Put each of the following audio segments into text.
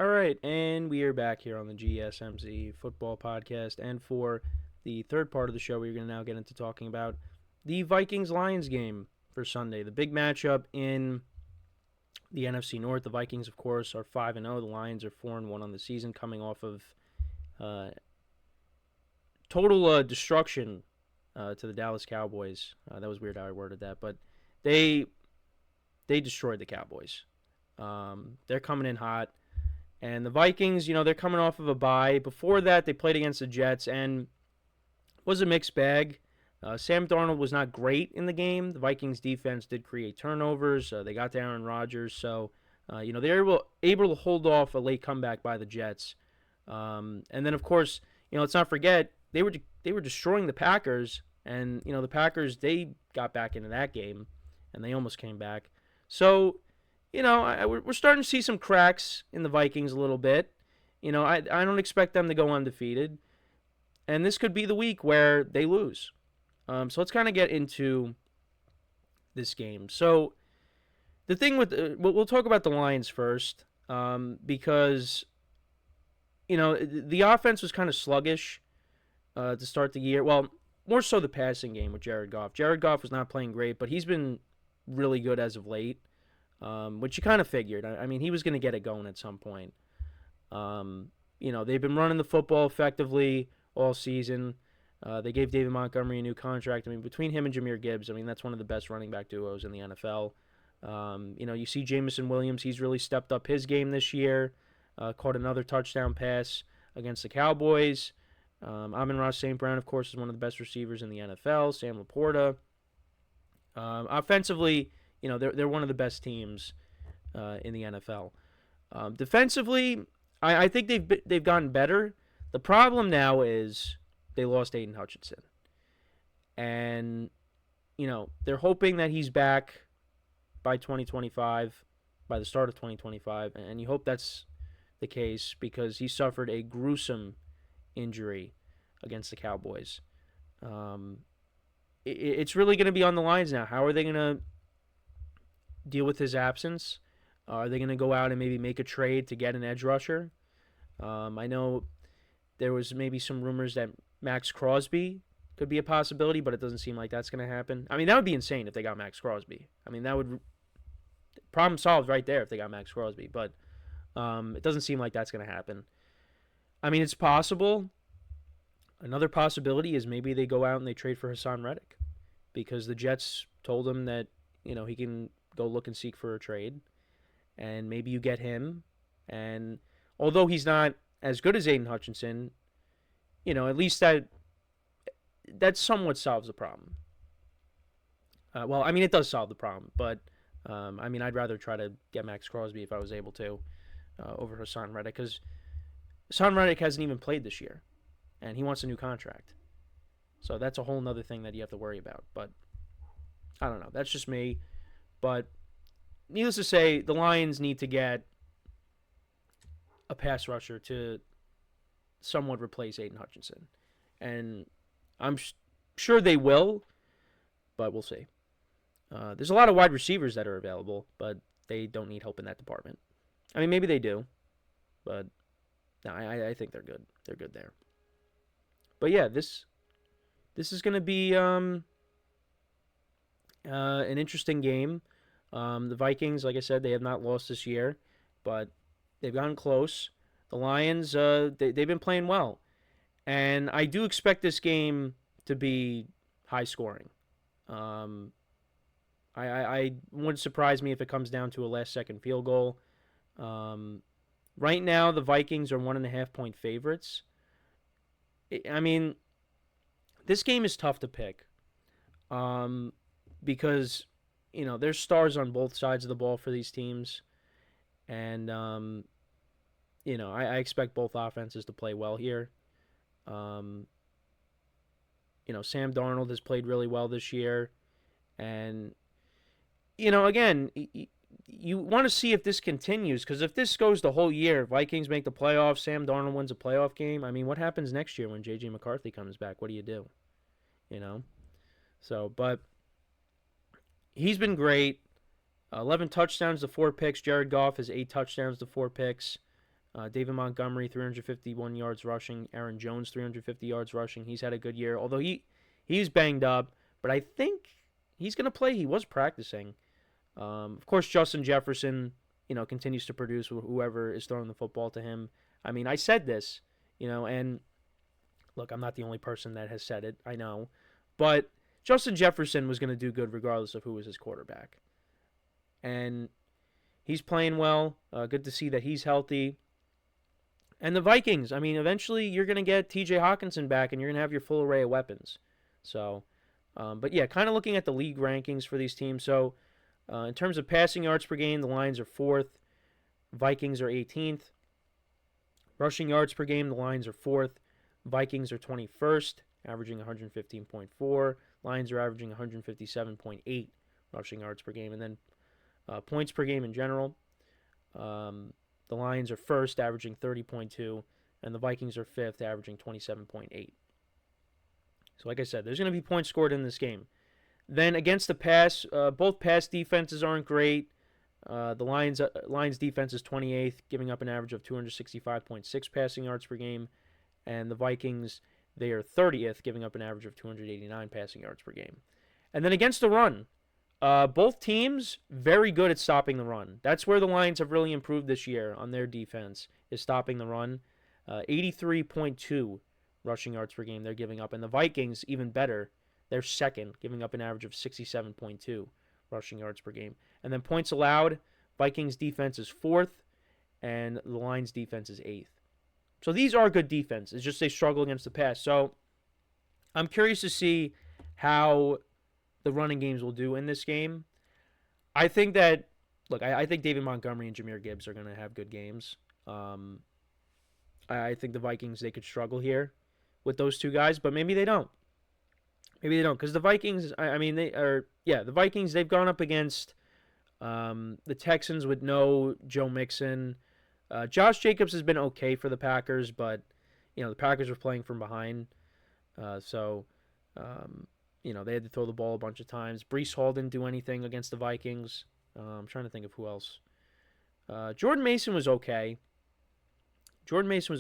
All right, and we are back here on the GSMC football podcast. And for the third part of the show, we're going to now get into talking about the Vikings-Lions game for Sunday. The big matchup in the NFC North. The Vikings, of course, are 5-0. The Lions are 4-1 on the season, coming off of total destruction to the Dallas Cowboys. That was weird how I worded that, but they destroyed the Cowboys. They're coming in hot. And the Vikings, they're coming off of a bye. Before that, they played against the Jets, and it was a mixed bag. Sam Darnold was not great in the game. The Vikings defense did create turnovers. They got to Aaron Rodgers, so they were able to hold off a late comeback by the Jets. And then, of course, let's not forget they were destroying the Packers, and the Packers, they got back into that game, and they almost came back. So we're starting to see some cracks in the Vikings a little bit. I don't expect them to go undefeated. And this could be the week where they lose. So let's kind of get into this game. So the thing with we'll talk about the Lions first, because the offense was kind of sluggish to start the year. Well, more so the passing game with Jared Goff. Jared Goff was not playing great, but he's been really good as of late. Which you kind of figured. I mean, he was going to get it going at some point. They've been running the football effectively all season. They gave David Montgomery a new contract. I mean, between him and Jahmyr Gibbs, that's one of the best running back duos in the NFL. You see Jameson Williams. He's really stepped up his game this year. Caught another touchdown pass against the Cowboys. AmonRaSt.Brown, of course, is one of the best receivers in the NFL. Sam Laporta. Offensively, they're one of the best teams in the NFL. Defensively, I think they've gotten better. The problem now is they lost Aiden Hutchinson, and they're hoping that he's back by 2025, by the start of 2025, and you hope that's the case because he suffered a gruesome injury against the Cowboys. It's really going to be on the Lions now. How are they going to deal with his absence? Are they going to go out and maybe make a trade to get an edge rusher? I know there was maybe some rumors that Max Crosby could be a possibility, but it doesn't seem like that's going to happen. I mean, that would be insane if they got Max Crosby. I mean, that would problem solved right there if they got Max Crosby, but it doesn't seem like that's going to happen. I mean, it's possible. Another possibility is maybe they go out and they trade for Hassan Reddick because the Jets told him that he can go look and seek for a trade, and maybe you get him. And although he's not as good as Aiden Hutchinson, at least that somewhat solves the problem. It does solve the problem, but I'd rather try to get Max Crosby if I was able to over Hassan Reddick because Hassan Reddick hasn't even played this year, and he wants a new contract. So that's a whole nother thing that you have to worry about. But I don't know. That's just me. But needless to say, the Lions need to get a pass rusher to somewhat replace Aiden Hutchinson. And I'm sure they will, but we'll see. There's a lot of wide receivers that are available, but they don't need help in that department. I mean, maybe they do, but no, I think they're good. They're good there. But yeah, this is going to be an interesting game. The Vikings, like I said, they have not lost this year, but they've gotten close. The Lions, they've been playing well. And I do expect this game to be high scoring. I wouldn't surprise me if it comes down to a last-second field goal. Right now, the Vikings are 1.5-point favorites. I mean, this game is tough to pick because there's stars on both sides of the ball for these teams. And, I expect both offenses to play well here. Sam Darnold has played really well this year. And, again, you want to see if this continues. Because if this goes the whole year, Vikings make the playoffs, Sam Darnold wins a playoff game. I mean, what happens next year when J.J. McCarthy comes back? What do you do? So, but he's been great. 11 touchdowns to 4 picks. Jared Goff has 8 touchdowns to 4 picks. David Montgomery, 351 yards rushing. Aaron Jones, 350 yards rushing. He's had a good year, although he's banged up, but I think he's going to play. He was practicing. Of course, Justin Jefferson, continues to produce whoever is throwing the football to him. I mean, I said this, and look, I'm not the only person that has said it. I know, but Justin Jefferson was going to do good regardless of who was his quarterback, and he's playing well. Good to see that he's healthy. And the Vikings, I mean, eventually you're going to get TJ Hawkinson back and you're going to have your full array of weapons. So, but yeah, kind of looking at the league rankings for these teams. So, in terms of passing yards per game, the Lions are 4th. Vikings are 18th. Rushing yards per game, the Lions are 4th. Vikings are 21st, averaging 115.4. Lions are averaging 157.8 rushing yards per game. And then points per game in general. The Lions are 1st, averaging 30.2, and the Vikings are 5th, averaging 27.8. So like I said, there's going to be points scored in this game. Then against the pass, both pass defenses aren't great. The Lions defense is 28th, giving up an average of 265.6 passing yards per game, and the Vikings, they are 30th, giving up an average of 289 passing yards per game. And then against the run, both teams very good at stopping the run. That's where the Lions have really improved this year on their defense, is stopping the run. 83.2 rushing yards per game they're giving up. And the Vikings, even better, they're 2nd, giving up an average of 67.2 rushing yards per game. And then points allowed, Vikings defense is 4th, and the Lions defense is 8th. So these are good defenses, just they struggle against the pass. So I'm curious to see how the running games will do in this game. I think that, look, I think David Montgomery and Jahmyr Gibbs are going to have good games. I think the Vikings, they could struggle here with those two guys, but maybe they don't. Maybe they don't, because the Vikings, the Vikings, they've gone up against the Texans with no Joe Mixon. Josh Jacobs has been okay for the Packers, but, the Packers were playing from behind. They had to throw the ball a bunch of times. Breece Hall didn't do anything against the Vikings. I'm trying to think of who else. Jordan Mason was okay. Jordan Mason,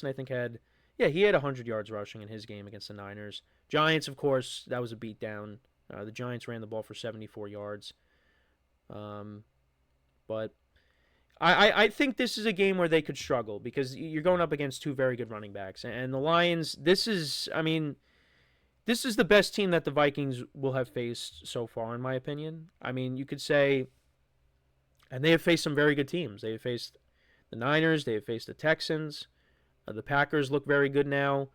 I think, he had 100 yards rushing in his game against the Niners. Giants, of course, that was a beatdown. The Giants ran the ball for 74 yards. But I think this is a game where they could struggle because you're going up against two very good running backs. And the Lions, this is the best team that the Vikings will have faced so far, in my opinion. I mean, you could say, and they have faced some very good teams. They have faced the Niners. They have faced the Texans. The Packers look very good now.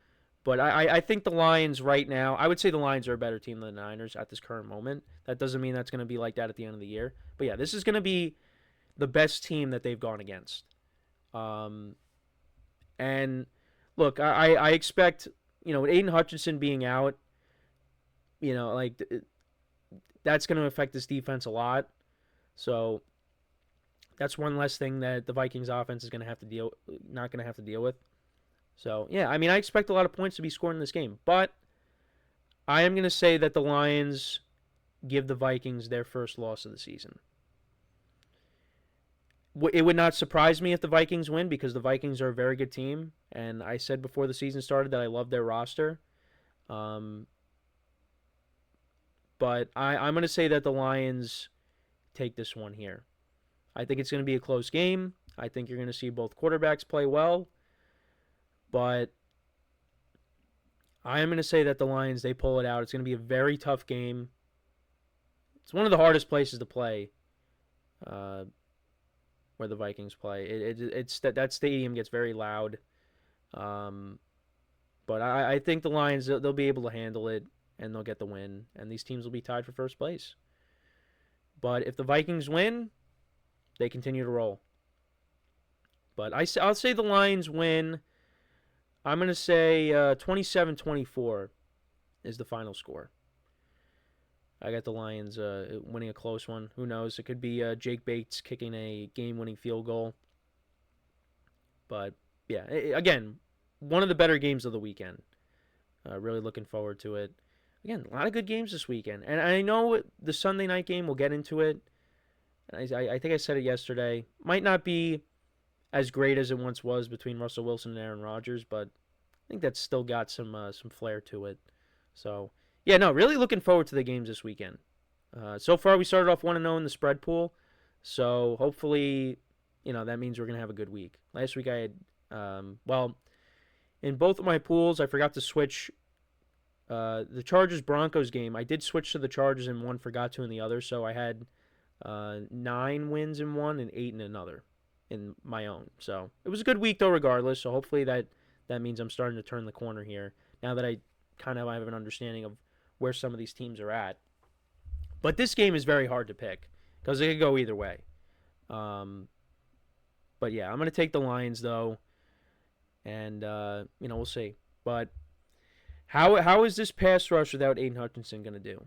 But I think the Lions right now, I would say the Lions are a better team than the Niners at this current moment. That doesn't mean that's going to be like that at the end of the year. But yeah, this is going to be the best team that they've gone against. And look, I expect, with Aiden Hutchinson being out, that's going to affect this defense a lot. So that's one less thing that the Vikings offense is not going to have to deal with. So, yeah, I mean, I expect a lot of points to be scored in this game. But I am going to say that the Lions give the Vikings their first loss of the season. It would not surprise me if the Vikings win because the Vikings are a very good team. And I said before the season started that I love their roster. But I'm going to say that the Lions take this one here. I think it's going to be a close game. I think you're going to see both quarterbacks play well. But I am going to say that the Lions, they pull it out. It's going to be a very tough game. It's one of the hardest places to play where the Vikings play. It's that stadium gets very loud. But I think the Lions, they'll be able to handle it, and they'll get the win. And these teams will be tied for first place. But if the Vikings win, they continue to roll. But I'll say the Lions win. I'm going to say 27-24 is the final score. I got the Lions winning a close one. Who knows? It could be Jake Bates kicking a game-winning field goal. But, yeah, again, one of the better games of the weekend. Really looking forward to it. Again, a lot of good games this weekend. And I know the Sunday night game, we'll get into it. I think I said it yesterday. Might not be as great as it once was between Russell Wilson and Aaron Rodgers, but I think that's still got some flair to it. So yeah, no, really looking forward to the games this weekend. So far, we started off 1-0 in the spread pool, so hopefully, that means we're gonna have a good week. Last week I had, well, in both of my pools, I forgot to switch the Chargers Broncos game. I did switch to the Chargers in one, forgot to in the other, so I had 9 wins in one and 8 in another in my own. So it was a good week though, regardless. So hopefully that means I'm starting to turn the corner here now that I kind of have an understanding of where some of these teams are at. But this game is very hard to pick because it could go either way. Um, but yeah, I'm gonna take the Lions though, and we'll see. But how is this pass rush without Aiden Hutchinson gonna do?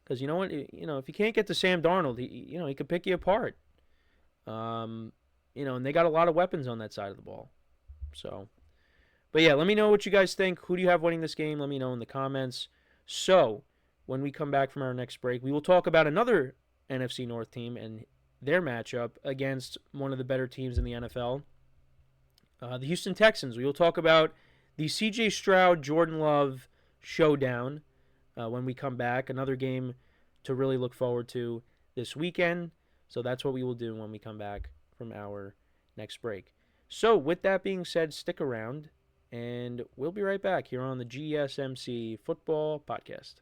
Because you know what, if you can't get to Sam Darnold, he could pick you apart. And they got a lot of weapons on that side of the ball. So, but yeah, let me know what you guys think. Who do you have winning this game? Let me know in the comments. So, when we come back from our next break, we will talk about another NFC North team and their matchup against one of the better teams in the NFL, the Houston Texans. We will talk about the C.J. Stroud, Jordan Love showdown when we come back. Another game to really look forward to this weekend. So that's what we will do when we come back from our next break. So with that being said, stick around, and we'll be right back here on the GSMC Football Podcast.